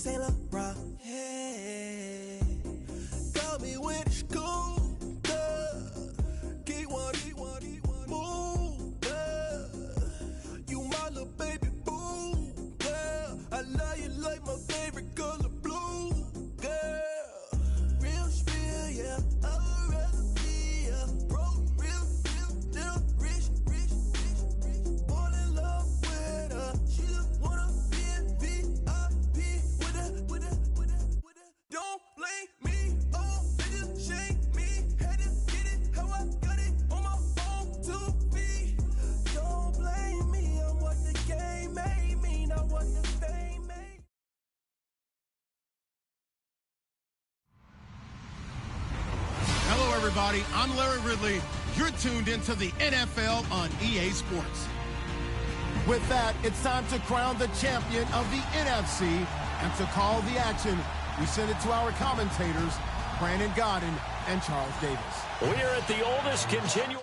Saint Laurent. Hey, got me with school. Keep one, move. You my little baby boo. Girl, I love you like my favorite color blue. Girl, real spill, yeah. I'd rather be a broke, real, still rich. Fall in love with her. She just wanna be a VIP with her. Don't blame me, oh, niggas shame me. Had to get it how I got it on my own 2 feet. Don't blame me, I'm what the game made me, not what the fame made. Hello, everybody. I'm Larry Ridley. You're tuned into the NFL on EA Sports. With that, it's time to crown the champion of the NFC. And to call the action, we send it to our commentators, Brandon Godden and Charles Davis. We're at the oldest continual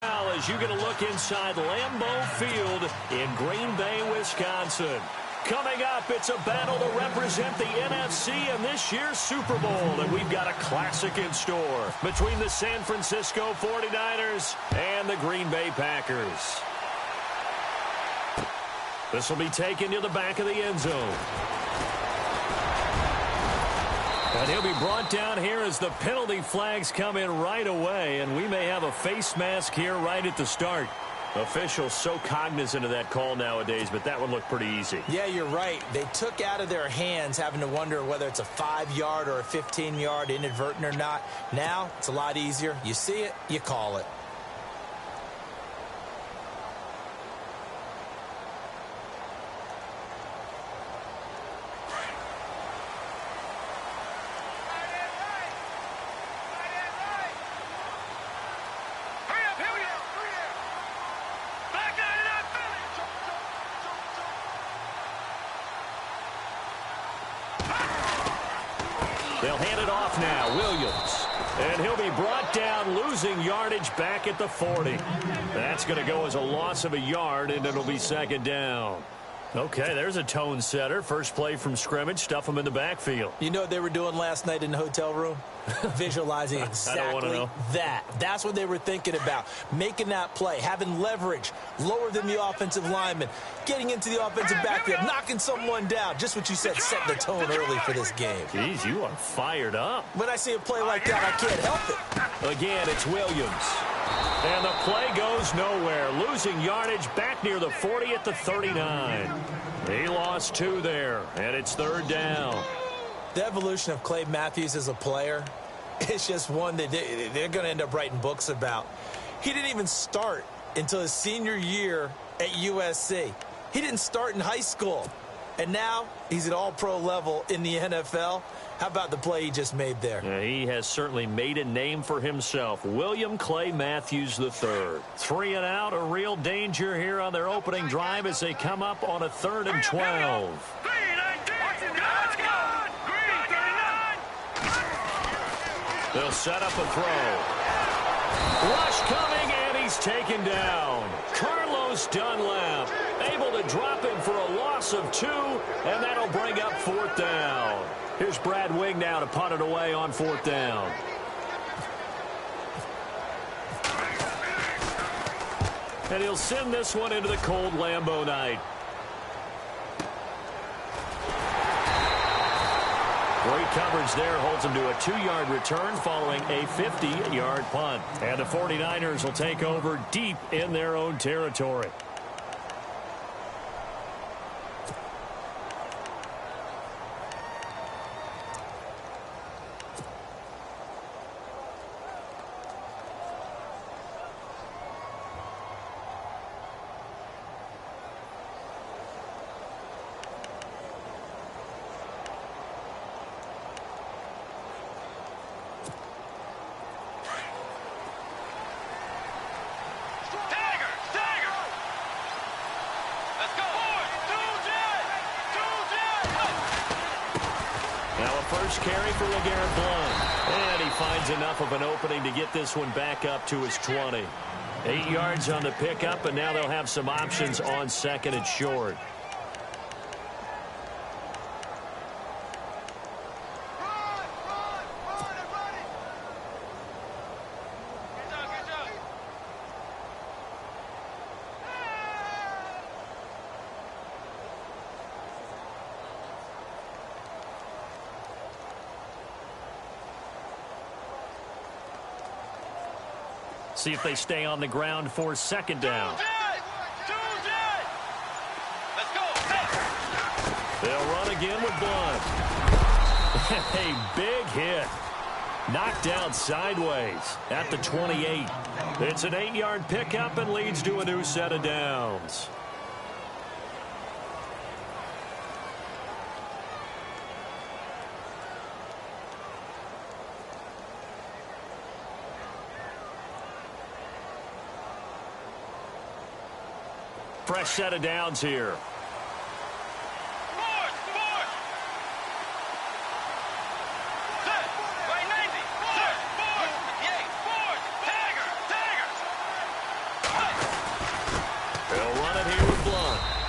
as you get a look inside Lambeau Field in Green Bay, Wisconsin. Coming up, it's a battle to represent the NFC in this year's Super Bowl, and we've got a classic in store between the San Francisco 49ers and the Green Bay Packers. This will be taken to the back of the end zone. And he'll be brought down here as the penalty flags come in right away, and we may have a face mask here right at the start. Officials so cognizant of that call nowadays, but that one looked pretty easy. Yeah, you're right. They took out of their hands having to wonder whether it's a 5-yard or a 15-yard inadvertent or not. Now, it's a lot easier. You see it, you call it. They'll hand it off now, Williams. And he'll be brought down, losing yardage back at the 40. That's going to go as a loss of a yard, and it'll be second down. Okay, there's a tone setter. First play from scrimmage, stuff them in the backfield. You know what they were doing last night in the hotel room? Visualizing exactly that. That's what they were thinking about. Making that play, having leverage, lower than the offensive lineman, getting into the offensive backfield, knocking someone down. Just what you said, set the tone early for this game. Jeez, you are fired up. When I see a play like that, I can't help it. Again, it's Williams. And the play goes nowhere. Losing yardage back near the 40 at the 39. He lost 2 there, and it's third down. The evolution of Clay Matthews as a player, it's just one that they're going to end up writing books about. He didn't even start until his senior year at USC. He didn't start in high school. And now he's at all-pro level in the NFL. How about the play he just made there? Yeah, he has certainly made a name for himself. William Clay Matthews III. 3 and out, a real danger here on their opening drive as they come up on a 3rd and 12. They'll set up a throw. Rush coming, and he's taken down. Carlos Dunlap able to drop him for a loss of 2, and that'll bring up 4th down. Here's Brad Wing now to punt it away on 4th down. And he'll send this one into the cold Lambeau night. Great coverage there, holds him to a 2-yard return following a 50-yard punt. And the 49ers will take over deep in their own territory. First carry for LeGarrette Blount. And he finds enough of an opening to get this one back up to his 20. 8 yards on the pickup, and now they'll have some options on 2nd and short. see if they stay on the ground for second down. Let's go. They'll run again with Blunt. A big hit. Knocked down sideways at the 28. It's an 8-yard pickup and leads to a new set of downs. Fresh set of downs here.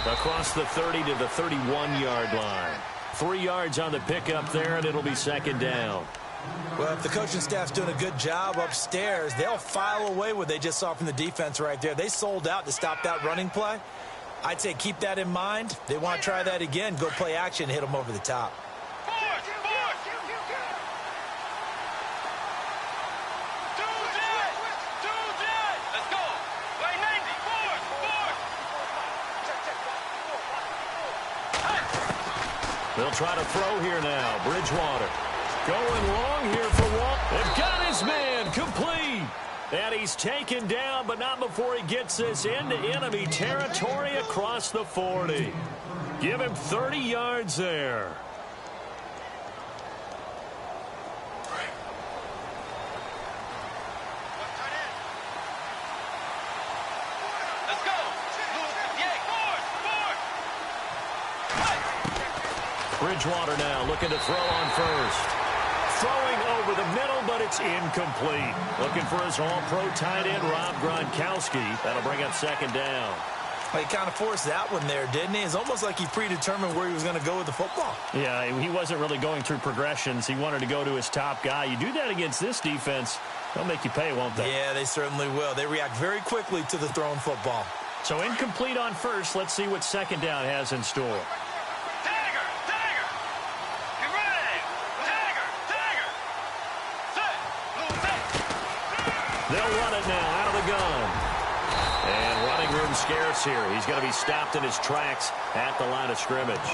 Across the 30 to the 31-yard line. 3 yards on the pickup there, and it'll be second down. Well, if the coaching staff's doing a good job upstairs, they'll file away what they just saw from the defense right there. They sold out to stop that running play. I'd say keep that in mind. They want to try that again. Go play action, hit them over the top. They'll try to throw here now. Bridgewater going long here for one. They've got his man complete. And he's taken down, but not before he gets this into enemy territory across the 40. Give him 30 yards there. Bridgewater now looking to throw on first. Throwing over the middle, but it's incomplete. Looking for his all-pro tight end, Rob Gronkowski. That'll bring up second down. Well, he kind of forced that one there, didn't he? It's almost like he predetermined where he was going to go with the football. Yeah, he wasn't really going through progressions. He wanted to go to his top guy. You do that against this defense, they'll make you pay, won't they? Yeah, they certainly will. They react very quickly to the thrown football. So incomplete on first. Let's see what second down has in store. They'll run it now out of the gun. And running room scarce here. He's going to be stopped in his tracks at the line of scrimmage.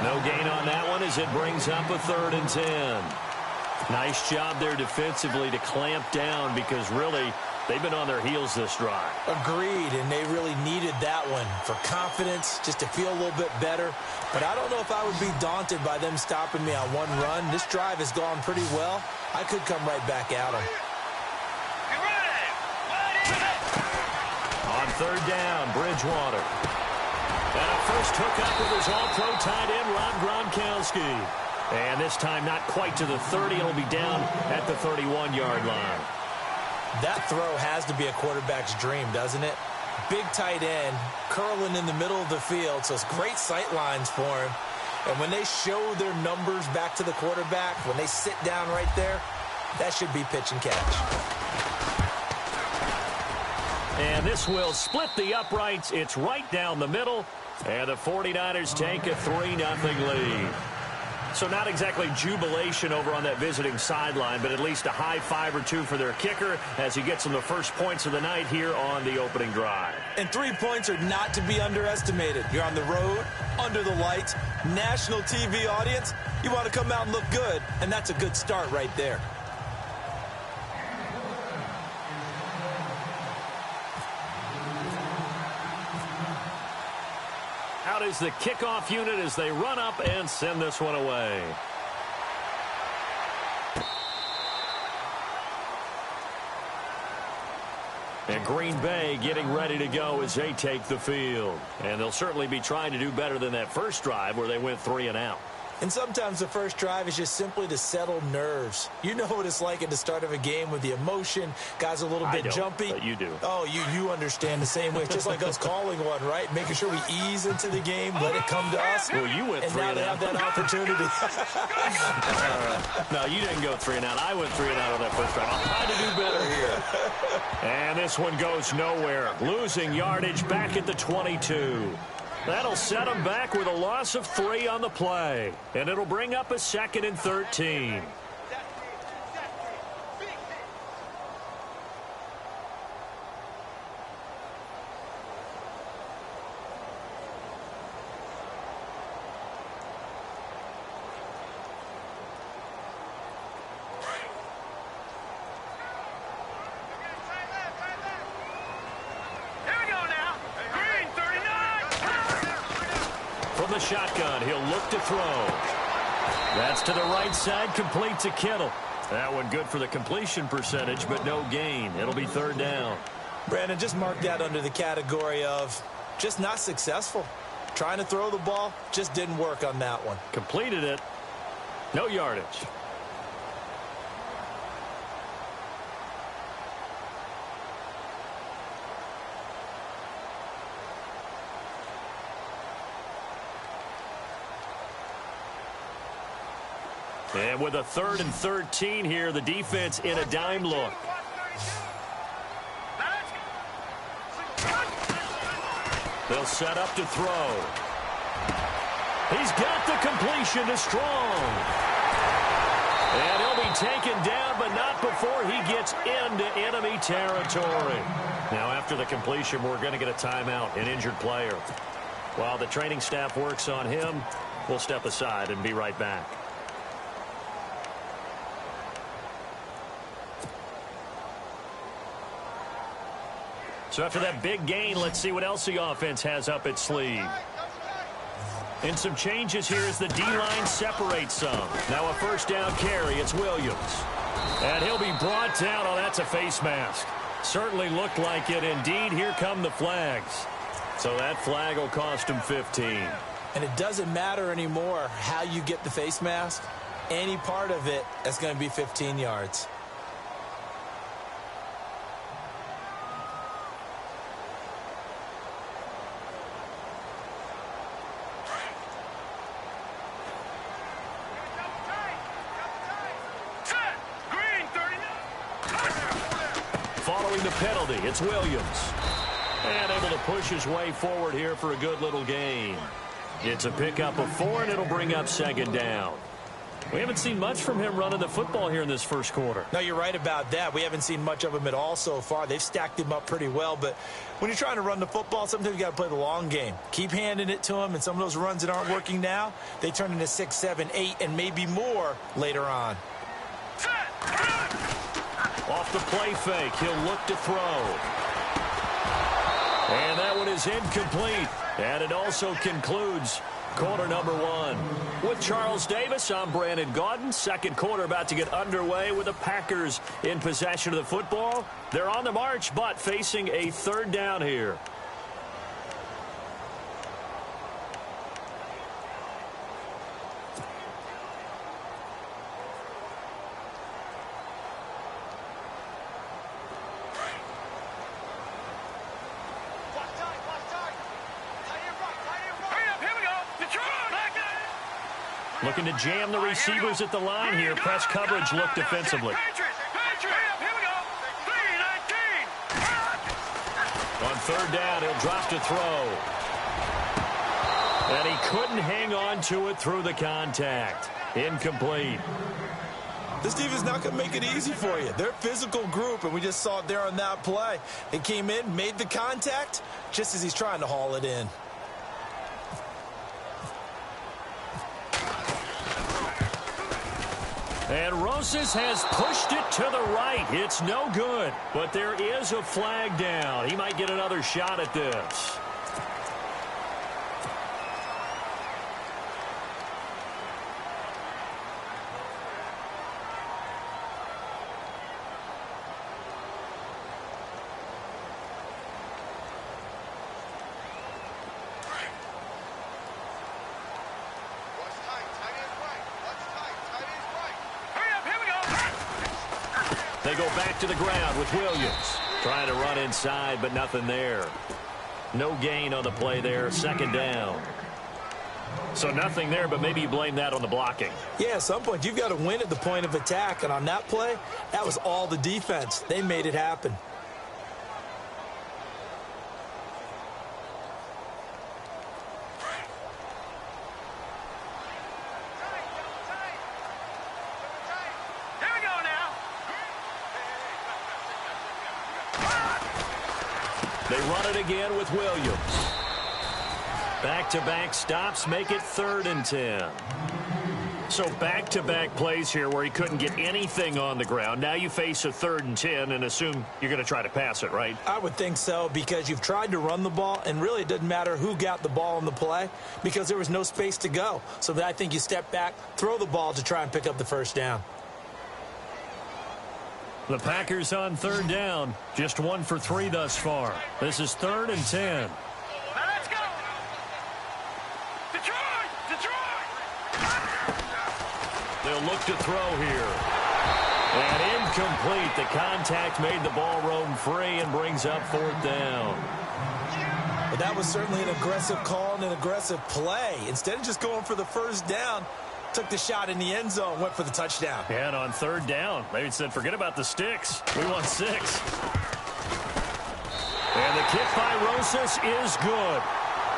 No gain on that one as it brings up a 3rd and 10. Nice job there defensively to clamp down because really they've been on their heels this drive. Agreed, and they really needed that one for confidence, just to feel a little bit better. But I don't know if I would be daunted by them stopping me on one run. This drive has gone pretty well. I could come right back at them. On 3rd down, Bridgewater. And a first hookup with his all-pro tight end, Rob Gronkowski. And this time not quite to the 30. It'll be down at the 31-yard line. That throw has to be a quarterback's dream, doesn't it? Big tight end, curling in the middle of the field, so it's great sight lines for him. And when they show their numbers back to the quarterback, when they sit down right there, that should be pitch and catch. And this will split the uprights. It's right down the middle. And the 49ers take a 3-0 lead. So not exactly jubilation over on that visiting sideline, but at least a high 5 or 2 for their kicker as he gets them the first points of the night here on the opening drive. And 3 points are not to be underestimated. You're on the road, under the lights, national TV audience. You want to come out and look good, and that's a good start right there. Out is the kickoff unit as they run up and send this one away. And Green Bay getting ready to go as they take the field. And they'll certainly be trying to do better than that first drive where they went 3 and out. And sometimes the first drive is just simply to settle nerves. You know what it's like at the start of a game with the emotion. Guys a little bit jumpy. But you do. Oh, you understand the same way. It's just like us calling one, right? Making sure we ease into the game, let it come to us. Well, you went 3 and out. And now they have that opportunity. No, you didn't go 3 and out. I went 3 and out on that first drive. I'll try to do better here. And this one goes nowhere. Losing yardage back at the 22. That'll set them back with a loss of 3 on the play. And it'll bring up a 2nd and 13. shotgun. He'll look to throw. That's to the right side, complete to Kittle. That one good for the completion percentage, but no gain. It'll be third down. Brandon, just mark that under the category of just not successful. Trying to throw the ball, just didn't work on that one. Completed it. No yardage. And with a 3rd and 13 here, the defense in a dime look. They'll set up to throw. He's got the completion to Strong. And he'll be taken down, but not before he gets into enemy territory. Now, after the completion, we're going to get a timeout, an injured player. While the training staff works on him, we'll step aside and be right back. So after that big gain, let's see what else the offense has up its sleeve. And some changes here as the D-line separates some. Now a first down carry. It's Williams. And he'll be brought down. Oh, that's a face mask. Certainly looked like it. Indeed, here come the flags. So that flag will cost him 15. And it doesn't matter anymore how you get the face mask. Any part of it, that's going to be 15 yards. Following the penalty, it's Williams. And able to push his way forward here for a good little gain. It's a pickup of 4, and it'll bring up second down. We haven't seen much from him running the football here in this first quarter. No, you're right about that. We haven't seen much of him at all so far. They've stacked him up pretty well, but when you're trying to run the football, sometimes you got to play the long game. Keep handing it to him, and some of those runs that aren't working now, they turn into 6, 7, 8, and maybe more later on. Off the play fake, he'll look to throw. And that one is incomplete. And it also concludes quarter number 1. With Charles Davis, I'm Brandon Gaudin. Second quarter about to get underway with the Packers in possession of the football. They're on the march, but facing a third down here. Looking to jam the receivers at the line here. Press coverage look defensively. On third down, he'll drop to throw. And he couldn't hang on to it through the contact. Incomplete. This defense not going to make it easy for you. They're a physical group, and we just saw it there on that play. They came in, made the contact, just as he's trying to haul it in. And Rosas has pushed it to the right. It's no good. But there is a flag down. He might get another shot at this. They go back to the ground with Williams. Trying to run inside, but nothing there. No gain on the play there. Second down. So nothing there, but maybe you blame that on the blocking. Yeah, at some point, you've got to win at the point of attack. And on that play, that was all the defense. They made it happen. They run it again with Williams. Back-to-back stops make it 3rd and 10. So back-to-back plays here where he couldn't get anything on the ground. Now you face a 3rd and 10 and assume you're going to try to pass it, right? I would think so, because you've tried to run the ball, and really it didn't matter who got the ball in the play because there was no space to go. So I think you step back, throw the ball to try and pick up the first down. The Packers on 3rd down. Just 1 for 3 thus far. This is 3rd and 10. Now let's go. Detroit! They'll look to throw here. And incomplete. The contact made the ball roam free and brings up 4th down. But that was certainly an aggressive call and an aggressive play. Instead of just going for the first down, took the shot in the end zone, went for the touchdown. And on 3rd down, maybe it said, forget about the sticks. We want 6. And the kick by Rosas is good.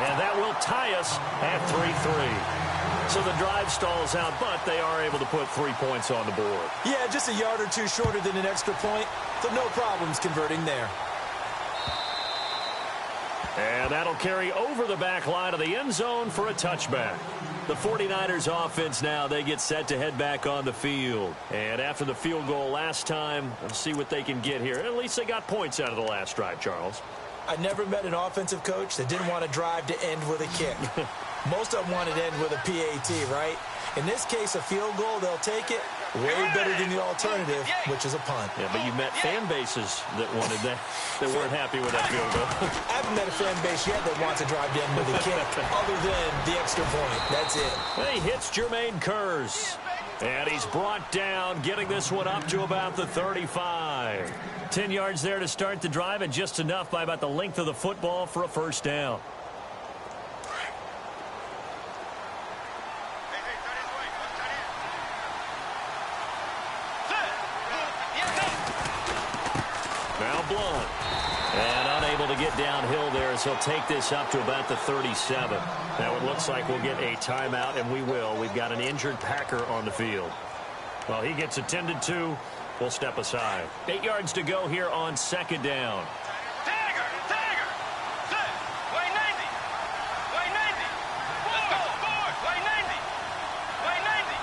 And that will tie us at 3-3. So the drive stalls out, but they are able to put 3 points on the board. Yeah, just a yard or two shorter than an extra point, so no problems converting there. And that'll carry over the back line of the end zone for a touchback. The 49ers offense now, they get set to head back on the field. And after the field goal last time, let's see what they can get here. At least they got points out of the last drive, Charles. I never met an offensive coach that didn't want to drive to end with a kick. Most of them wanted to end with a PAT, right? In this case, a field goal, they'll take it. Way better than the alternative, which is a punt. Yeah, but you met fan bases that wanted that, that weren't happy with that field goal. I haven't met a fan base yet that wants to drive to end with a kick, other than the extra point. That's it. He hits Jermaine Kearse. And he's brought down, getting this one up to about the 35. 10 yards there to start the drive, and just enough by about the length of the football for a first down. Now Blunt. And unable to get downhill there as he'll take this up to about the 37. Now it looks like we'll get a timeout, and we will. We've got an injured Packer on the field. Well, he gets attended to. We'll step aside. 8 yards to go here on 2nd down. Tiger! Set! Way 90! Way 90! Let's go! Forward! Way 90! Way 90!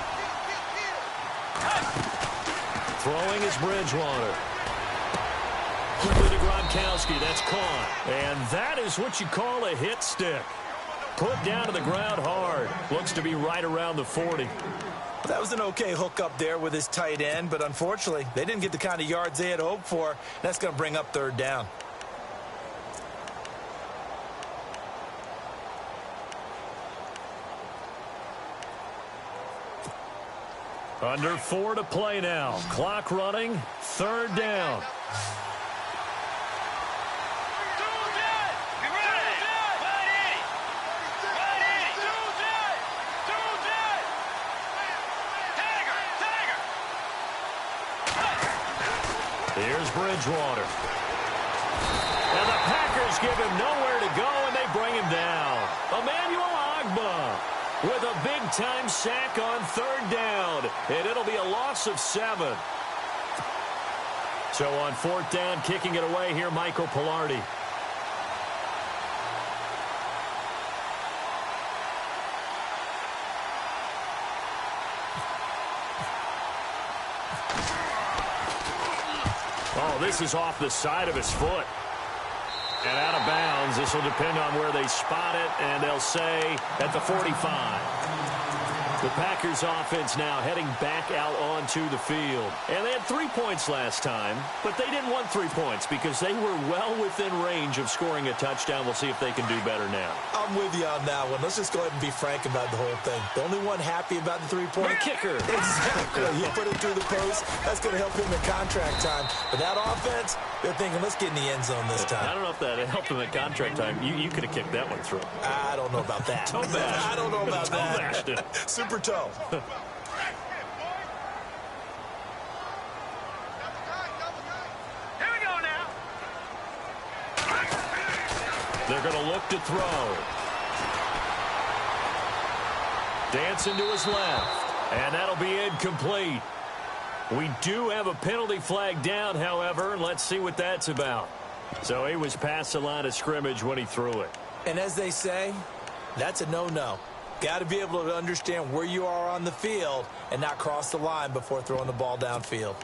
Throwing is Bridgewater. Quickly to Gronkowski. That's caught. And that is what you call a hit stick. Put down to the ground hard. Looks to be right around the 40. That was an okay hook up there with his tight end, but unfortunately, they didn't get the kind of yards they had hoped for. That's going to bring up 3rd down. Under 4 to play now. Clock running. 3rd down. Here's Bridgewater. And the Packers give him nowhere to go, and they bring him down. Emmanuel Ogbah with a big-time sack on 3rd down, and it'll be a loss of 7. So on 4th down, kicking it away here, Michael Pilardi. Oh, this is off the side of his foot. And out of bounds. This will depend on where they spot it, and they'll say at the 45. The Packers offense now heading back out onto the field. And they had 3 points last time, but they didn't want 3 points because they were well within range of scoring a touchdown. We'll see if they can do better now. I'm with you on that one. Let's just go ahead and be frank about the whole thing. The only one happy about the 3-point kicker. Exactly. He put it through the post. That's going to help him in contract time. But that offense, they're thinking, let's get in the end zone this time. I don't know if that helped him at contract time. You could have kicked that one through. I don't know about that. Toe bash. I don't know about Toe that. bashed it. Super toe. Here we go now. They're going to look to throw. Dancing to his left. And that'll be incomplete. We do have a penalty flag down, however. Let's see what that's about. So he was past the line of scrimmage when he threw it. And as they say, that's a no-no. Got to be able to understand where you are on the field and not cross the line before throwing the ball downfield.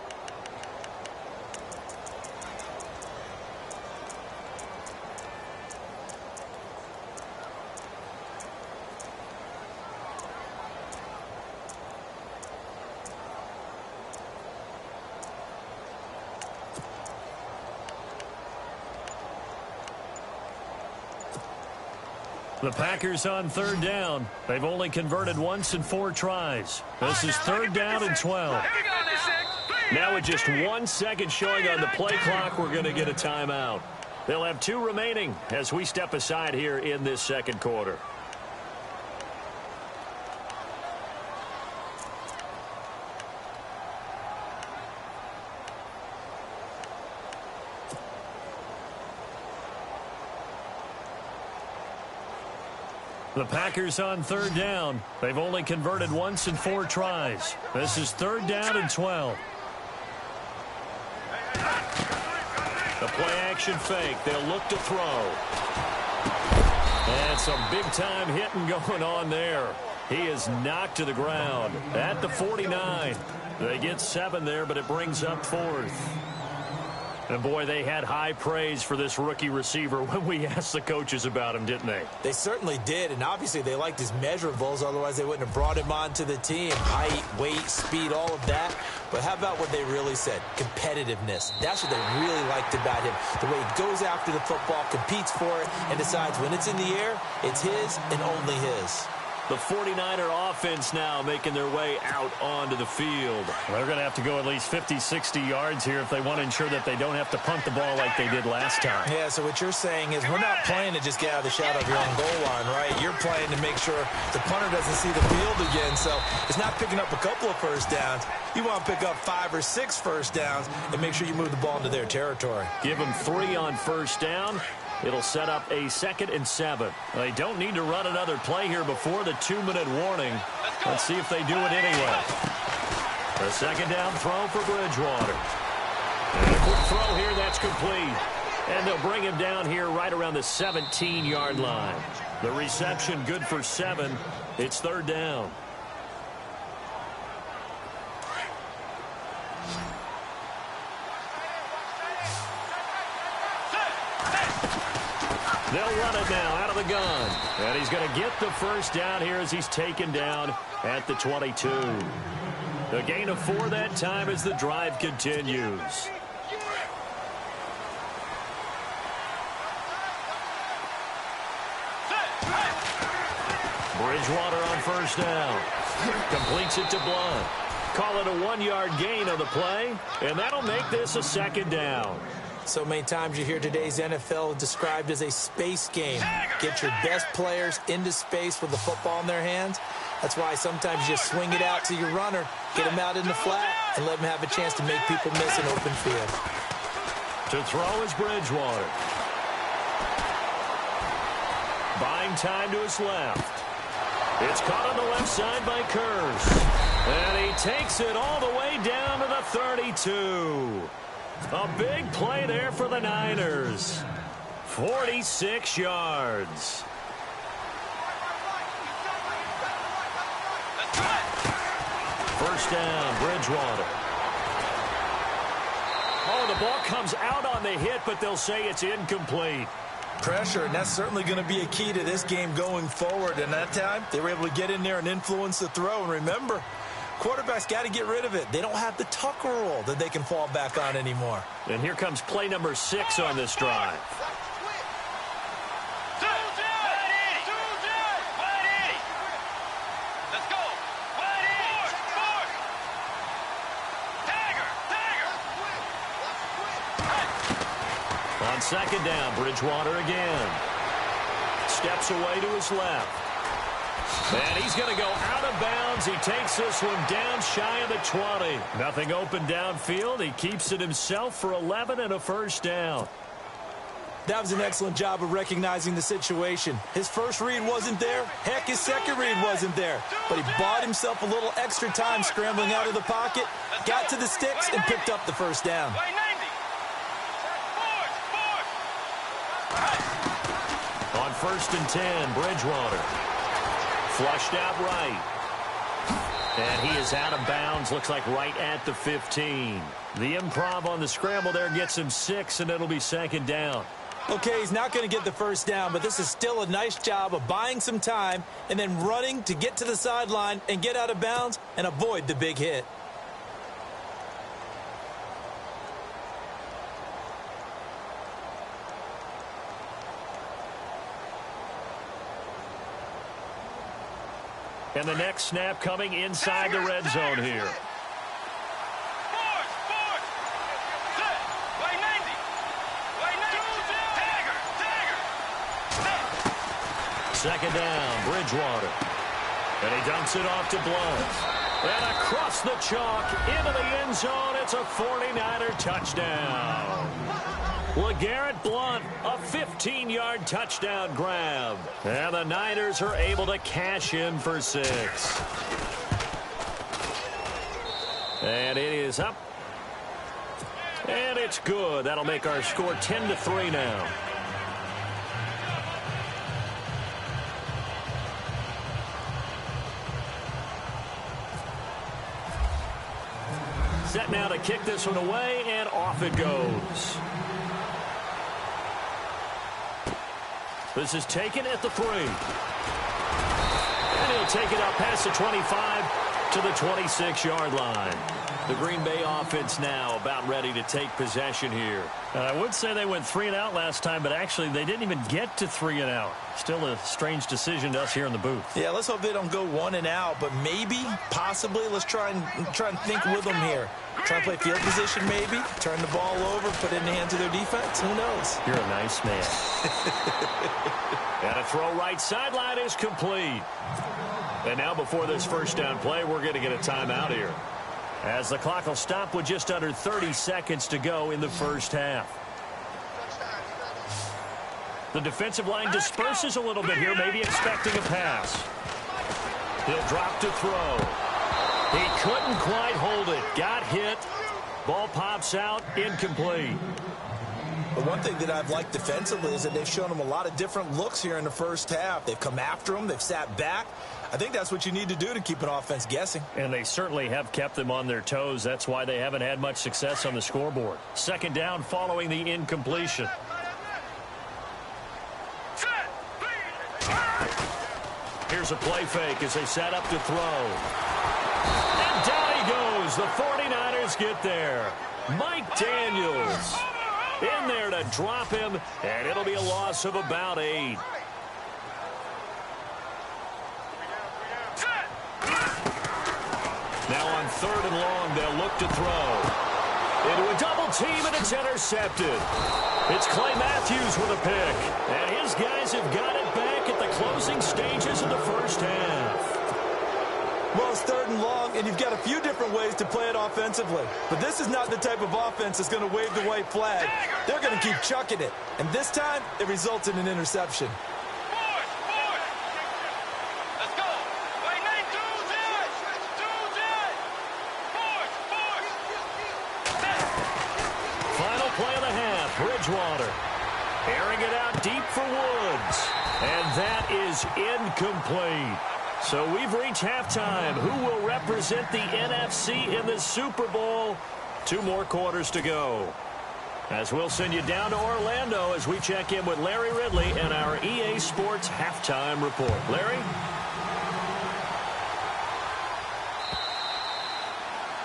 The Packers on third down. They've only converted once in 4 tries. This is third down and 12. Now with just 1 second showing on the play clock, we're going to get a timeout. They'll have 2 remaining as we step aside here in this second quarter. The Packers on third down. They've only converted once in 4 tries. This is third down and 12. The play-action fake. They'll look to throw. And some big-time hitting going on there. He is knocked to the ground at the 49. They get 7 there, but it brings up 4th. And, boy, they had high praise for this rookie receiver when we asked the coaches about him, didn't they? They certainly did, and obviously they liked his measurables. Otherwise, they wouldn't have brought him onto the team. Height, weight, speed, all of that. But how about what they really said? Competitiveness. That's what they really liked about him. The way he goes after the football, competes for it, and decides when it's in the air, it's his and only his. The 49er offense now making their way out onto the field. They're going to have to go at least 50, 60 yards here if they want to ensure that they don't have to punt the ball like they did last time. Yeah, so what you're saying is we're not playing to just get out of the shadow of your own goal line, right? You're playing to make sure the punter doesn't see the field again. So it's not picking up a couple of first downs. You want to pick up 5 or 6 first downs and make sure you move the ball into their territory. Give them 3 on first down. It'll set up a 2nd and 7. They don't need to run another play here before the 2-minute warning. Let's see if they do it anyway. The second down throw for Bridgewater. And a quick throw here, that's complete. And they'll bring him down here right around the 17-yard line. The reception good for 7. It's third down. They'll run it now out of the gun. And he's going to get the first down here as he's taken down at the 22. A gain of 4 that time as the drive continues. Bridgewater on first down. Completes it to Blunt. Call it a 1-yard gain on the play, and that'll make this a second down. So many times you hear today's NFL described as a space game. Get your best players into space with the football in their hands. That's why sometimes you just swing it out to your runner, get him out in the flat, and let him have a chance to make people miss an open field. To throw is Bridgewater. Buying time to his left. It's caught on the left side by Kurz. And he takes it all the way down to the 32. A big play there for the Niners. 46 yards. First down, Bridgewater. Oh, the ball comes out on the hit, but they'll say it's incomplete. Pressure, and that's certainly going to be a key to this game going forward. And that time, they were able to get in there and influence the throw. And remember, quarterbacks got to get rid of it. They don't have the Tucker rule that they can fall back on anymore. And here comes play number 6 on this drive. Let's go. On second down, Bridgewater again. Steps away to his left. And he's going to go out of bounds. He takes this one down shy of the 20. Nothing open downfield. He keeps it himself for 11 and a first down. That was an excellent job of recognizing the situation. His first read wasn't there. Heck, his second read wasn't there. But he bought himself a little extra time scrambling out of the pocket, got to the sticks, and picked up the first down. On first and 10, Bridgewater. Flushed out right. And he is out of bounds, looks like right at the 15. The improv on the scramble there gets him 6, and it'll be second down. Okay, he's not going to get the first down, but this is still a nice job of buying some time and then running to get to the sideline and get out of bounds and avoid the big hit. And the next snap coming inside the red zone here. Second down, Bridgewater. And he dumps it off to Blunt. And across the chalk into the end zone. It's a 49er touchdown. LeGarrette Blunt, a 15-yard touchdown grab. And the Niners are able to cash in for 6. And it is up. And it's good. That'll make our score 10-3 now. Set now to kick this one away, and off it goes. This is taken at the 3. And he'll take it up past the 25 to the 26-yard line. The Green Bay offense now about ready to take possession here. I would say they went 3 and out last time, but actually they didn't even get to 3 and out. Still a strange decision to us here in the booth. Yeah, let's hope they don't go 1 and out, but maybe, possibly, let's try and think with them here. Try and play field position maybe, turn the ball over, put it in the hands of their defense. Who knows? You're a nice man. And a throw right sideline is complete. And now before this first down play, we're going to get a timeout here, as the clock will stop with just under 30 seconds to go in the first half. The defensive line disperses a little bit here, maybe expecting a pass. He'll drop to throw. He couldn't quite hold it. Got hit. Ball pops out, incomplete. The one thing that I've liked defensively is that they've shown him a lot of different looks here in the first half. They've come after him. They've sat back. I think that's what you need to do to keep an offense guessing. And they certainly have kept them on their toes. That's why they haven't had much success on the scoreboard. Second down following the incompletion. Here's a play fake as they set up to throw. And down he goes. The 49ers get there. Mike Daniels in there to drop him, and it'll be a loss of about 8. Now on 3rd and long, they'll look to throw. Into a double team, and it's intercepted. It's Clay Matthews with a pick, and his guys have got it back at the closing stages of the first half. Well, it's 3rd and long, and you've got a few different ways to play it offensively. But this is not the type of offense that's going to wave the white flag. They're going to keep chucking it. And this time, it results in an interception. Final play of the half, Bridgewater. Airing it out deep for Woods. And that is incomplete. So we've reached halftime. Who will represent the NFC in the Super Bowl? 2 more quarters to go, as we'll send you down to Orlando as we check in with Larry Ridley and our EA Sports Halftime Report. Larry?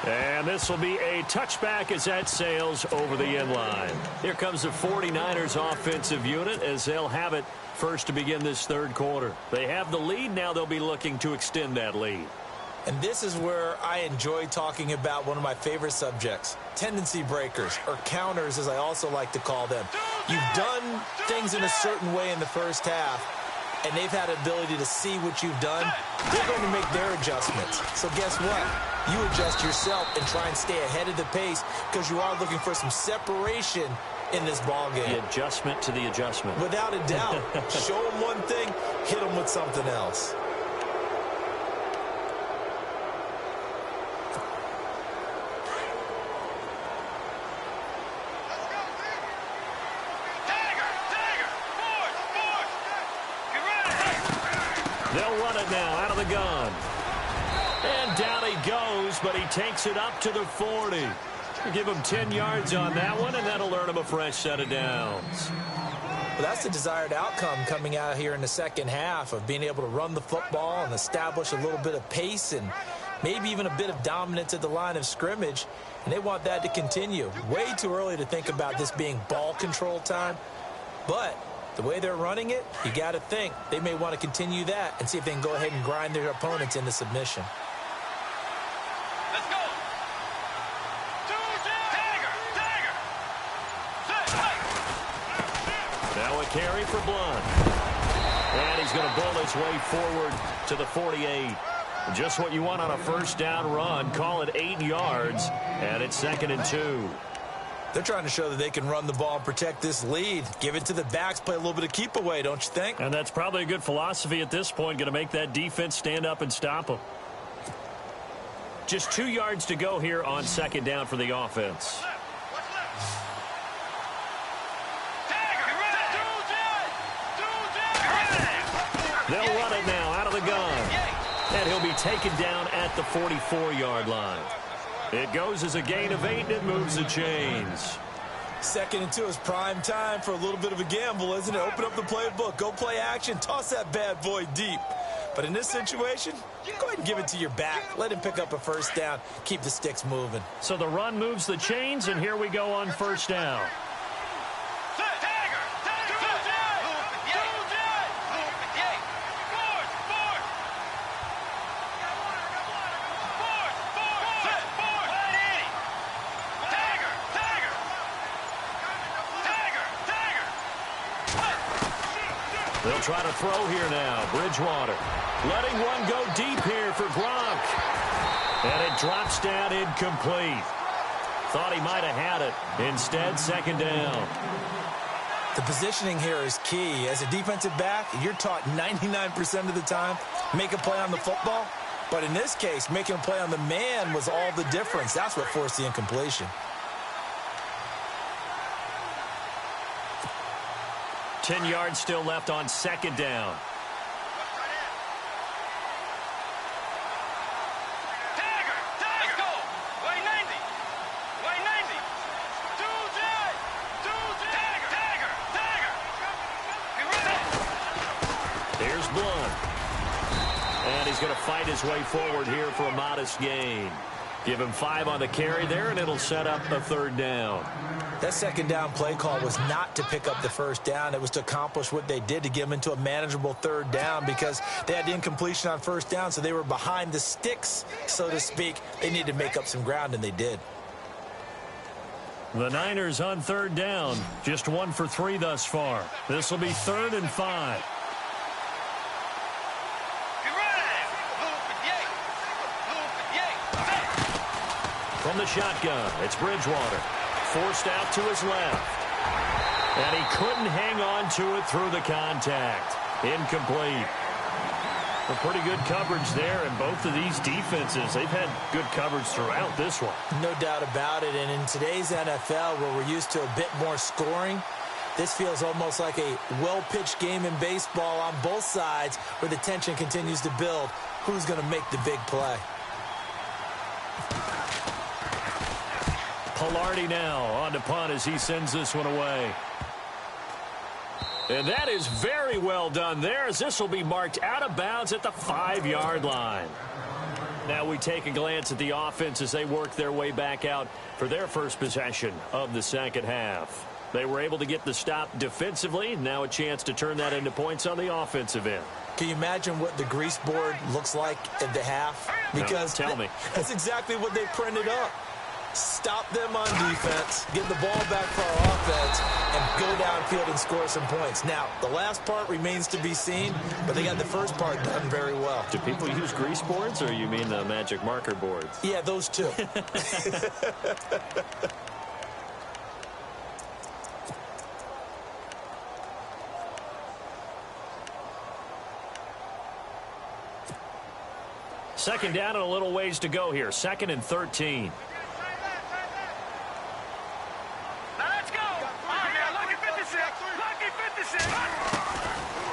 And this will be a touchback as that sails over the end line. Here comes the 49ers offensive unit as they'll have it first to begin this 3rd quarter. They have the lead. Now they'll be looking to extend that lead. And this is where I enjoy talking about one of my favorite subjects, tendency breakers, or counters as I also like to call them. You've done things in a certain way in the first half, and they've had the ability to see what you've done. They're going to make their adjustments. So guess what? You adjust yourself and try and stay ahead of the pace because you are looking for some separation in this ball game. The adjustment to the adjustment. Without a doubt. Show them one thing, hit them with something else. They'll They'll run it now out of the gun. And down he goes, but he takes it up to the 40. Give him 10 yards on that one, and that'll earn him a fresh set of downs. Well, that's the desired outcome coming out here in the second half of being able to run the football and establish a little bit of pace and maybe even a bit of dominance at the line of scrimmage. And they want that to continue. Way too early to think about this being ball control time. But the way they're running it, you got to think they may want to continue that and see if they can go ahead and grind their opponents into submission. Let's go. Now a carry for Blunt. And he's going to bull his way forward to the 48. Just what you want on a first down run. Call it 8 yards, and it's 2nd and 2. They're trying to show that they can run the ball and protect this lead. Give it to the backs, play a little bit of keep away, don't you think? And that's probably a good philosophy at this point, going to make that defense stand up and stop them. Just 2 yards to go here on 2nd down for the offense. They'll run it now out of the gun. And he'll be taken down at the 44-yard line. It goes as a gain of 8, and it moves the chains. 2nd and 2 is prime time for a little bit of a gamble, isn't it? Open up the playbook, go play action, toss that bad boy deep. But in this situation, go ahead and give it to your back. Let him pick up a first down. Keep the sticks moving. So the run moves the chains, and here we go on first down. They'll try to throw here now. Bridgewater letting one go deep here for Gronk. And it drops down incomplete. Thought he might have had it. Instead, 2nd down. The positioning here is key. As a defensive back, you're taught 99% of the time, make a play on the football. But in this case, making a play on the man was all the difference. That's what forced the incompletion. 10 yards still left on 2nd down. Let's go. Way 90. Way 90. Here's Blunt. And he's going to fight his way forward here for a modest gain. Give him 5 on the carry there, and it'll set up a 3rd down. That 2nd down play call was not to pick up the first down. It was to accomplish what they did, to get them into a manageable 3rd down, because they had the incompletion on first down, so they were behind the sticks, so to speak. They needed to make up some ground, and they did. The Niners on 3rd down. Just 1 for 3 thus far. This will be 3rd and 5. From the shotgun, it's Bridgewater. Forced out to his left. And he couldn't hang on to it through the contact. Incomplete. A pretty good coverage there, and both of these defenses, they've had good coverage throughout this one. No doubt about it, and in today's NFL, where we're used to a bit more scoring, this feels almost like a well-pitched game in baseball on both sides, where the tension continues to build. Who's going to make the big play? Pilardi now on to punt as he sends this one away. And that is very well done there, as this will be marked out of bounds at the 5-yard line. Now we take a glance at the offense as they work their way back out for their first possession of the second half. They were able to get the stop defensively. Now a chance to turn that into points on the offensive end. Can you imagine what the grease board looks like at the half? Because no, tell me. That's exactly what they printed up. Stop them on defense, get the ball back for our offense, and go downfield and score some points. Now, the last part remains to be seen, but they got the first part done very well. Do people use grease boards, or you mean the magic marker boards? Yeah, those two. Second down and a little ways to go here. 2nd and 13.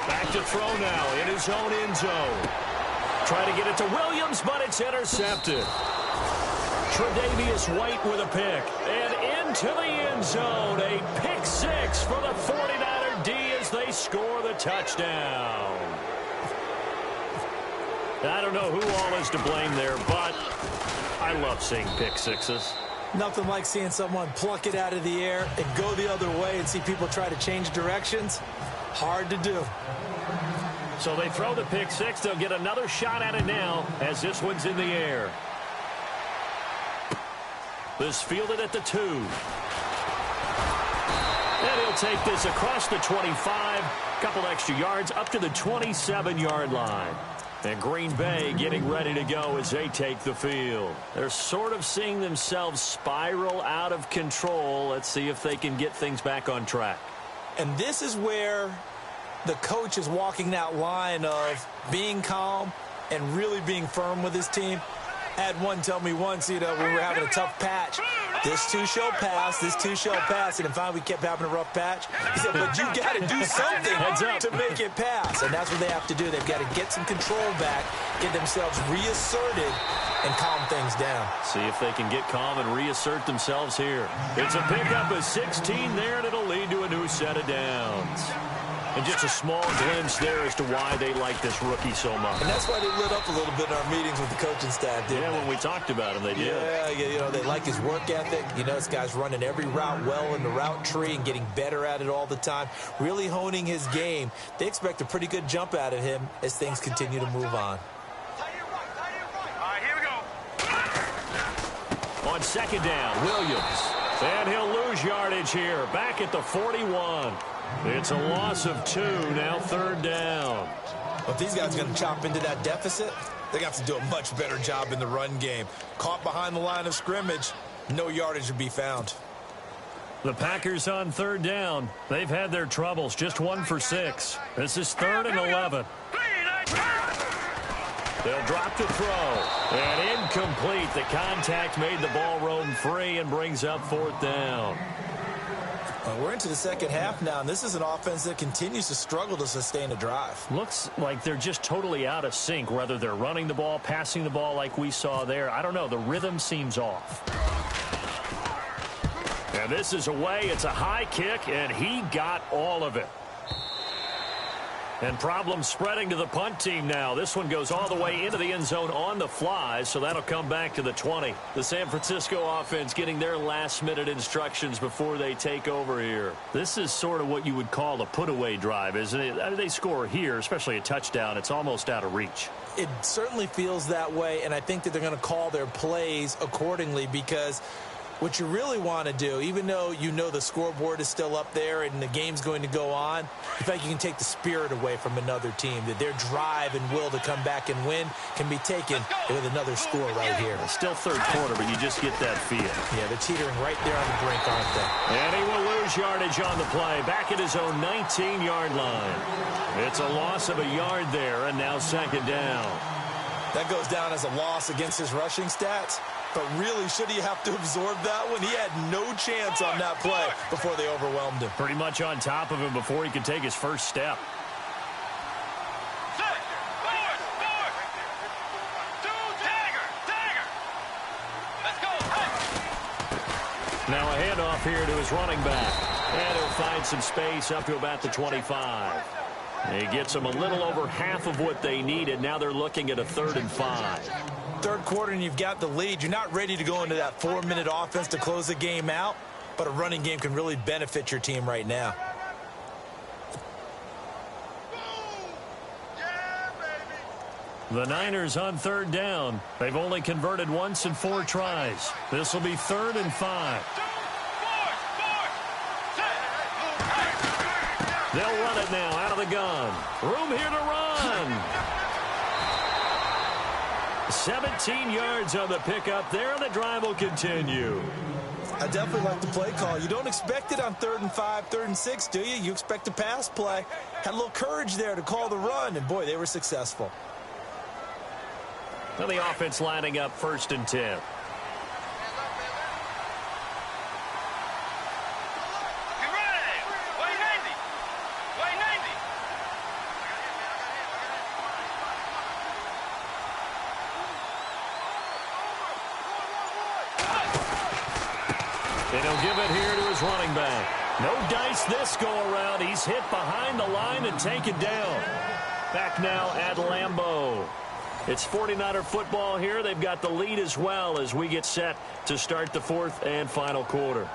Back to throw now in his own end zone. Trying to get it to Williams, but it's intercepted. Tre'Davious White with a pick. And into the end zone. A pick six for the 49er D as they score the touchdown. I don't know who all is to blame there, but I love seeing pick sixes. Nothing like seeing someone pluck it out of the air and go the other way and see people try to change directions. Hard to do. So they throw the pick six. They'll get another shot at it now as this one's in the air. This fielded at the 2. And he'll take this across the 25. Couple extra yards up to the 27-yard line. And Green Bay getting ready to go as they take the field. They're sort of seeing themselves spiral out of control. Let's see if they can get things back on track. And this is where the coach is walking that line of being calm and really being firm with his team. I had one tell me once, when we were having a tough patch, this too shall pass, this too shall pass. And then finally we kept having a rough patch. He said, but you got to do something to make it pass. And that's what they have to do. They've got to get some control back, get themselves reasserted, and calm things down. See if they can get calm and reassert themselves here. It's a pickup of 16 there, and it'll lead to a new set of downs. And just a small glimpse there as to why they like this rookie so much. And that's why they lit up a little bit in our meetings with the coaching staff, didn't they? When we talked about him, they did. Yeah, they like his work ethic. This guy's running every route well in the route tree and getting better at it all the time, really honing his game. They expect a pretty good jump out of him as things continue to move on. All right, here we go. On second down, Williams. And he'll lose yardage here, back at the 41. It's a loss of 2, now third down. If these guys are going to chop into that deficit, they're going to have to do a much better job in the run game. Caught behind the line of scrimmage, no yardage to be found. The Packers on third down. They've had their troubles, just 1 for 6. This is 3rd and 11. They'll drop to throw. And incomplete. The contact made the ball roam free and brings up 4th down. We're into the second half now, and this is an offense that continues to struggle to sustain a drive. Looks like they're just totally out of sync, whether they're running the ball, passing the ball like we saw there. I don't know. The rhythm seems off. And this is away. It's a high kick, and he got all of it. And problems spreading to the punt team now. This one goes all the way into the end zone on the fly, so that'll come back to the 20. The San Francisco offense getting their last-minute instructions before they take over here. This is sort of what you would call a put-away drive, isn't it? They score here, especially a touchdown. It's almost out of reach. It certainly feels that way, and I think that they're going to call their plays accordingly because what you really want to do, even though the scoreboard is still up there and the game's going to go on, in fact, you can take the spirit away from another team, that their drive and will to come back and win can be taken with another score right here. It's still third quarter, but you just get that feel. Yeah, they're teetering right there on the brink, aren't they? And he will lose yardage on the play, back at his own 19-yard line. It's a loss of a yard there, and now second down. That goes down as a loss against his rushing stats. But really, should he have to absorb that one? He had no chance on that play before they overwhelmed him. Pretty much on top of him before he could take his first step. Let's go. Now a handoff here to his running back. And he'll find some space up to about the 25. He gets them a little over half of what they needed. Now they're looking at a 3rd and 5. Third quarter and you've got the lead. You're not ready to go into that 4-minute offense to close the game out, but a running game can really benefit your team right now. The Niners on third down. They've only converted once in 4 tries. This will be 3rd and 5. They'll run it now out of the gun. Room here to run. 17 yards on the pickup there, and the drive will continue. I definitely like the play call. You don't expect it on 3rd and 5, 3rd and 6, do you? You expect a pass play. Had a little courage there to call the run, and boy, they were successful. Now the offense lining up 1st and 10. And he'll give it here to his running back. No dice this go-around. He's hit behind the line and taken down. Back now at Lambeau. It's 49er football here. They've got the lead as well as we get set to start the fourth and final quarter.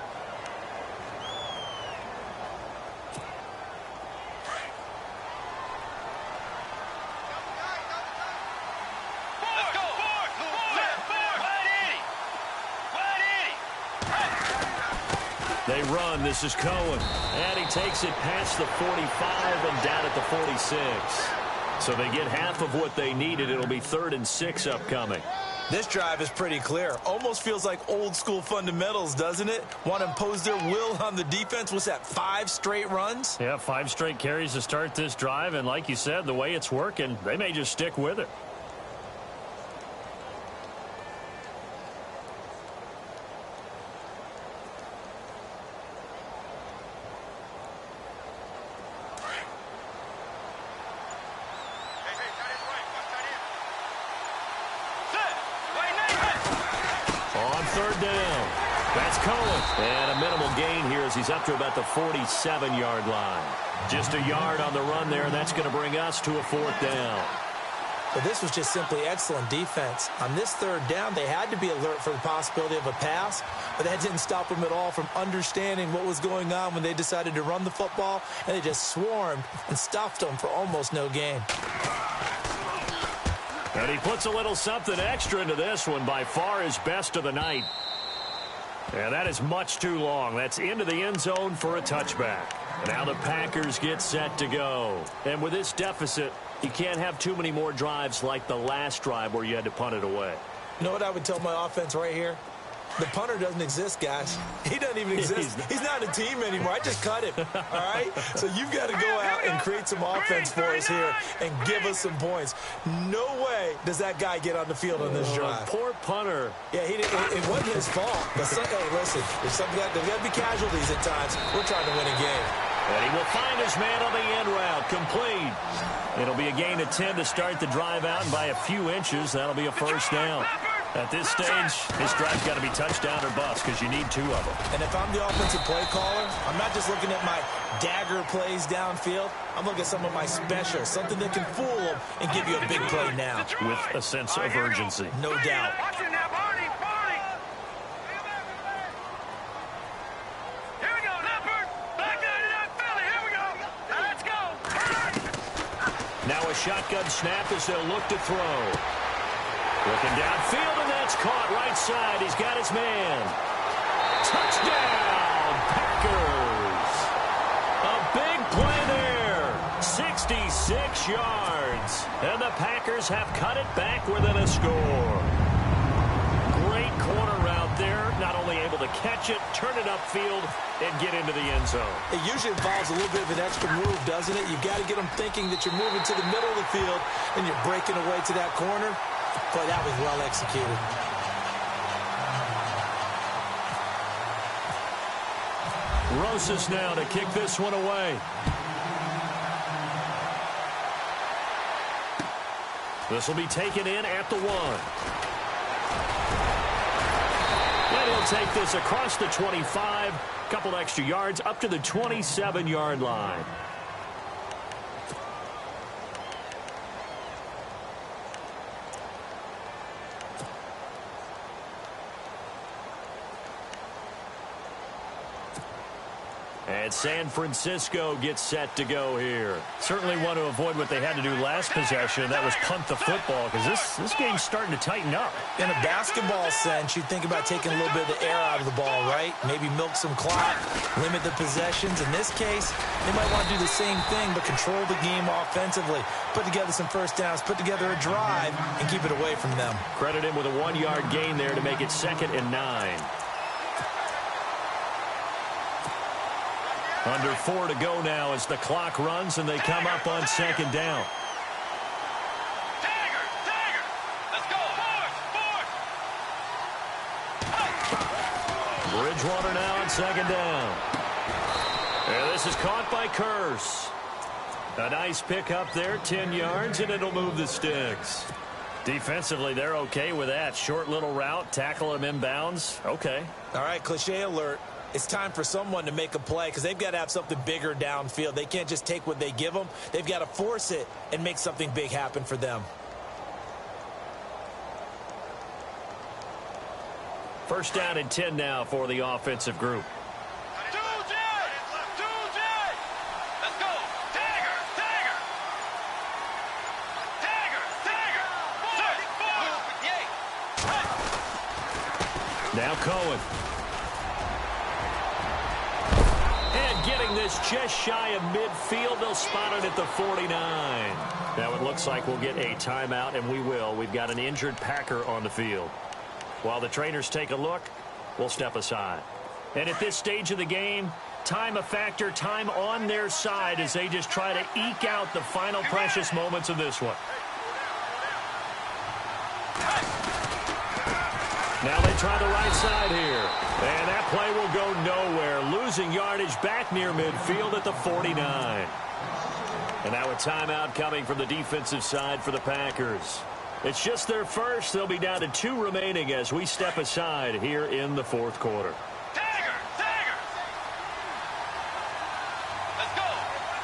They run. This is Cohen. And he takes it past the 45 and down at the 46. So they get half of what they needed. It'll be 3rd and 6 upcoming. This drive is pretty clear. Almost feels like old school fundamentals, doesn't it? Want to impose their will on the defense. What's that, 5 straight runs? Yeah, 5 straight carries to start this drive. And like you said, the way it's working, they may just stick with it. And a minimal gain here as he's up to about the 47-yard line. Just a yard on the run there, and that's going to bring us to a 4th down. But this was just simply excellent defense. On this 3rd down, they had to be alert for the possibility of a pass, but that didn't stop them at all from understanding what was going on when they decided to run the football, and they just swarmed and stuffed them for almost no gain. And he puts a little something extra into this one, by far his best of the night. And that is much too long. That's into the end zone for a touchback. Now the Packers get set to go. And with this deficit, you can't have too many more drives like the last drive where you had to punt it away. You know what I would tell my offense right here? The punter doesn't exist, guys. He doesn't even exist. He's not a team anymore. I just cut him, all right? So you've got to go out and create some offense for us here and give us some points. No way does that guy get on the field on this drive. Poor punter. Yeah, it wasn't his fault. But hey, listen, there's got to be casualties at times. We're trying to win a game. And he will find his man on the end route. Complete. It'll be a gain of 10 to start the drive out, and by a few inches, that'll be a 1st down. At this stage, this drive's got to be touchdown or bust because you need 2 of them. And if I'm the offensive play caller, I'm not just looking at my dagger plays downfield. I'm looking at some of my specials, something that can fool them and give you a big play now. With a sense of urgency. No doubt. Now a shotgun snap as they'll look to throw. Looking downfield, and that's caught right side. He's got his man. Touchdown, Packers. A big play there. 66 yards. And the Packers have cut it back within a score. Great corner route there. Not only able to catch it, turn it upfield, and get into the end zone. It usually involves a little bit of an extra move, doesn't it? You've got to get them thinking that you're moving to the middle of the field, and you're breaking away to that corner. Boy, that was well executed. Rosas now to kick this one away. This will be taken in at the 1. And he'll take this across the 25. Couple extra yards up to the 27-yard line. And San Francisco gets set to go here. Certainly want to avoid what they had to do last possession. That was punt the football, because this game's starting to tighten up. In a basketball sense, you think about taking a little bit of the air out of the ball, right? Maybe milk some clock, limit the possessions. In this case, they might want to do the same thing, but control the game offensively. Put together some first downs, put together a drive, and keep it away from them. Credit him with a 1-yard gain there to make it 2nd and 9. Under 4 to go now as the clock runs and they come up on 2nd down. Let's go. Bridgewater now on 2nd down. And this is caught by Curse. A nice pickup there, 10 yards, and it'll move the sticks. Defensively, they're okay with that. Short little route, tackle him inbounds. Okay. All right, cliche alert. It's time for someone to make a play because they've got to have something bigger downfield. They can't just take what they give them. They've got to force it and make something big happen for them. First down and 10 now for the offensive group. Now Cohen. And getting this just shy of midfield. They'll spot it at the 49. Now it looks like we'll get a timeout, and we will. We've got an injured Packer on the field. While the trainers take a look, we'll step aside. And at this stage of the game, time a factor, time on their side as they just try to eke out the final precious moments of this one. Now they try the right side here. And that play will go nowhere. Losing yardage back near midfield at the 49. And now a timeout coming from the defensive side for the Packers. It's just their first. They'll be down to 2 remaining as we step aside here in the fourth quarter. Tiger! Let's go!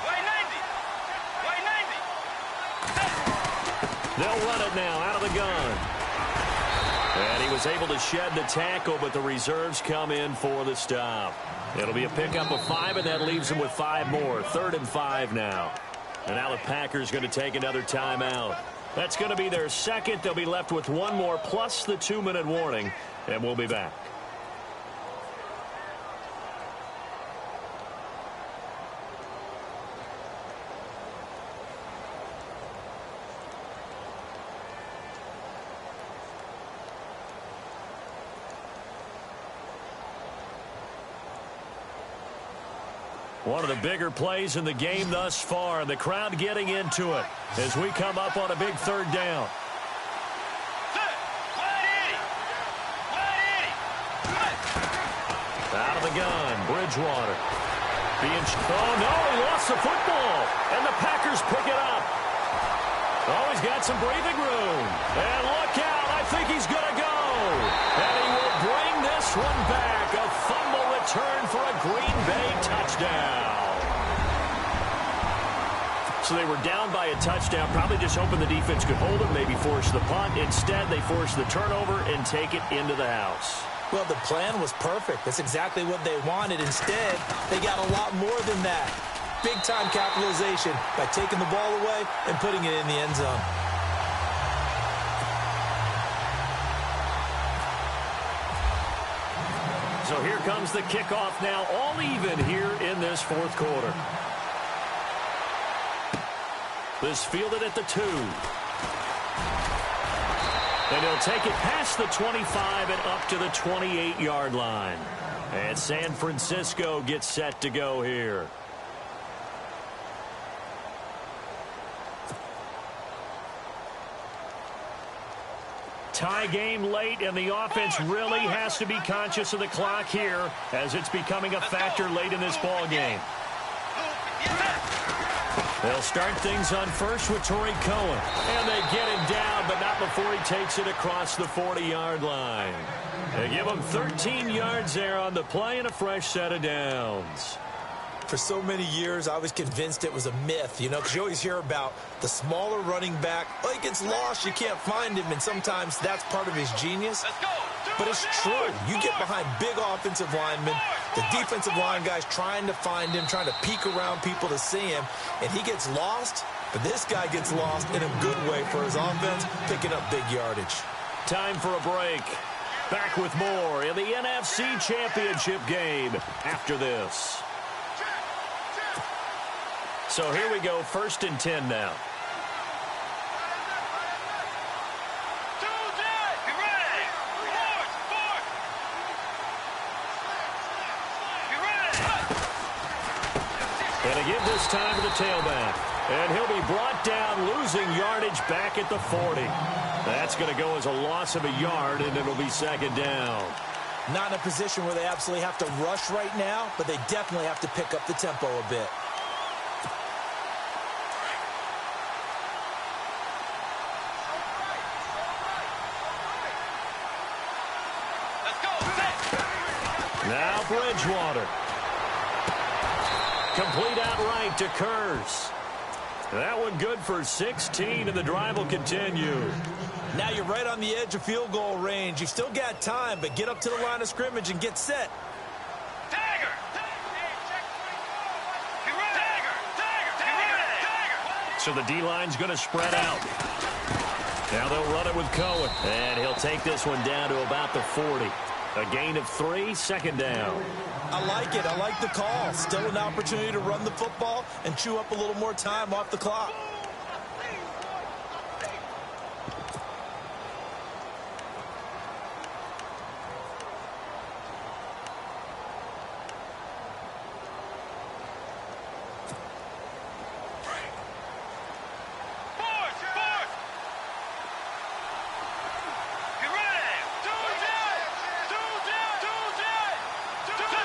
Way 90! Way 90! They'll run it now out of the gun. And he was able to shed the tackle, but the reserves come in for the stop. It'll be a pickup of 5, and that leaves them with 5 more. 3rd and 5 now. And now the Packers going to take another timeout. That's going to be their second. They'll be left with 1 more plus the 2-minute warning, and we'll be back. One of the bigger plays in the game thus far, and the crowd getting into it as we come up on a big 3rd down. Out of the gun, Bridgewater. Oh, no, he lost the football, and the Packers pick it up. Oh, he's got some breathing room. And look out, I think he's going to go. And he will bring this one back. A fumble return for a Green Bay touchdown. So they were down by a touchdown, probably just hoping the defense could hold it, maybe force the punt. Instead, they force the turnover and take it into the house. Well, the plan was perfect. That's exactly what they wanted. Instead, they got a lot more than that. Big-time capitalization by taking the ball away and putting it in the end zone. So here comes the kickoff now, all even here in this 4th quarter. This fielded at the 2. And he'll take it past the 25 and up to the 28-yard line. And San Francisco gets set to go here. Tie game late, and the offense really has to be conscious of the clock here as it's becoming a factor late in this ball game. They'll start things on first with Torrey Cohen. And they get him down, but not before he takes it across the 40-yard line. They give him 13 yards there on the play and a fresh set of downs. For so many years, I was convinced it was a myth, you know, because you always hear about the smaller running back. Oh, he gets lost, you can't find him, and sometimes that's part of his genius. But it's true. You get behind big offensive linemen, the defensive line guys trying to find him, trying to peek around people to see him, and he gets lost. But this guy gets lost in a good way for his offense, picking up big yardage. Time for a break. Back with more in the NFC Championship game after this. So here we go, 1st and 10 now. And again this time to the tailback. And he'll be brought down, losing yardage back at the 40. That's going to go as a loss of a yard, and it'll be 2nd down. Not in a position where they absolutely have to rush right now, but they definitely have to pick up the tempo a bit. Now Bridgewater. Complete outright to Kurz. That one good for 16, and the drive will continue. Now you're right on the edge of field goal range. You've still got time, but get up to the line of scrimmage and get set. So the D-line's going to spread out. Now they'll run it with Cohen. And he'll take this one down to about the 40. A gain of 3, second down. I like it. I like the call. Still an opportunity to run the football and chew up a little more time off the clock.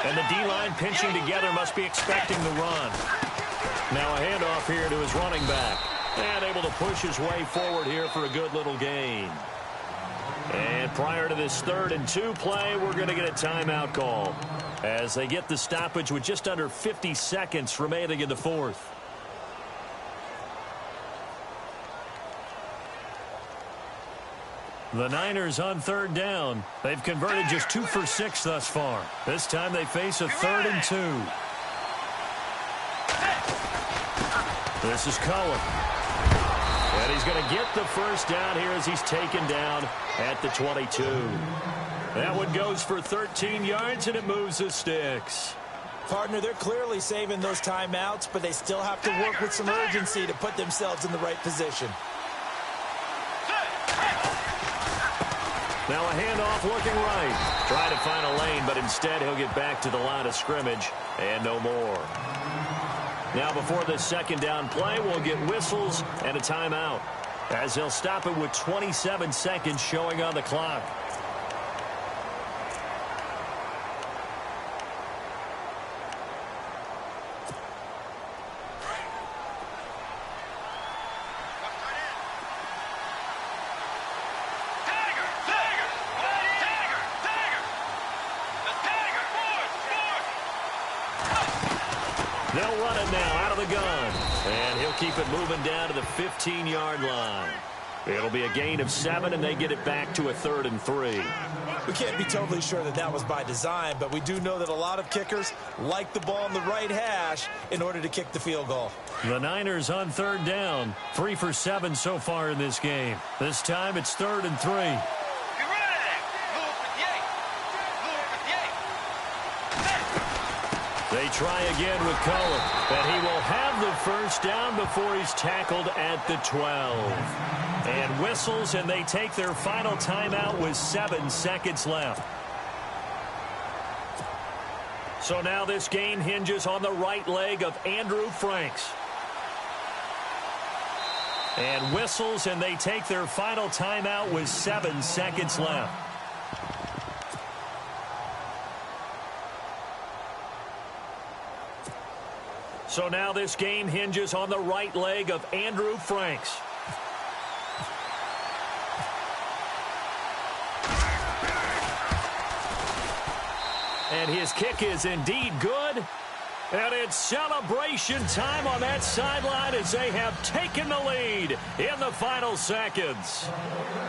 And the D-line pinching together must be expecting the run. Now a handoff here to his running back. And able to push his way forward here for a good little gain. And prior to this 3rd and 2 play, we're going to get a timeout call as they get the stoppage with just under 50 seconds remaining in the 4th. The Niners on 3rd down. They've converted just 2 for 6 thus far. This time they face a 3rd and 2. This is Cohen. And he's going to get the first down here as he's taken down at the 22. That one goes for 13 yards, and it moves the sticks. Partner, they're clearly saving those timeouts, but they still have to work with some urgency to put themselves in the right position. Now a handoff looking right. Try to find a lane, but instead he'll get back to the line of scrimmage and no more. Now before this second down play, we'll get whistles and a timeout as they'll stop it with 27 seconds showing on the clock. They'll run it now out of the gun. And he'll keep it moving down to the 15-yard line. It'll be a gain of 7, and they get it back to a 3rd and 3. We can't be totally sure that that was by design, but we do know that a lot of kickers like the ball on the right hash in order to kick the field goal. The Niners on 3rd down. 3 for 7 so far in this game. This time it's 3rd and 3. They try again with Cohen, but he will have the first down before he's tackled at the 12. And whistles, and they take their final timeout with 7 seconds left. So now this game hinges on the right leg of Andrew Franks. And whistles, and they take their final timeout with 7 seconds left. So now this game hinges on the right leg of Andrew Franks. And his kick is indeed good. And it's celebration time on that sideline as they have taken the lead in the final seconds.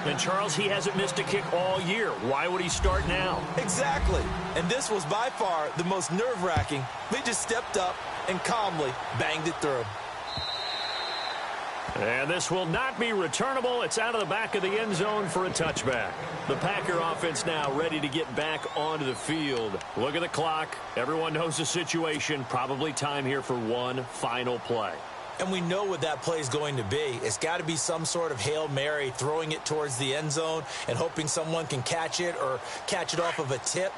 And Charles, he hasn't missed a kick all year. Why would he start now? Exactly. And this was by far the most nerve-wracking. They just stepped up and calmly banged it through. And this will not be returnable. It's out of the back of the end zone for a touchback. The Packer offense now ready to get back onto the field. Look at the clock. Everyone knows the situation. Probably time here for one final play. And we know what that play is going to be. It's got to be some sort of Hail Mary, throwing it towards the end zone and hoping someone can catch it or catch it off of a tip.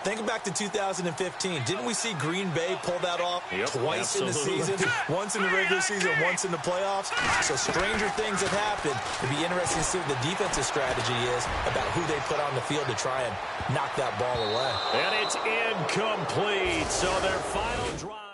Think back to 2015. Didn't we see Green Bay pull that off twice in the season? Once in the regular season, once in the playoffs. So stranger things have happened. It'd be interesting to see what the defensive strategy is about who they put on the field to try and knock that ball away. And it's incomplete. So their final drive.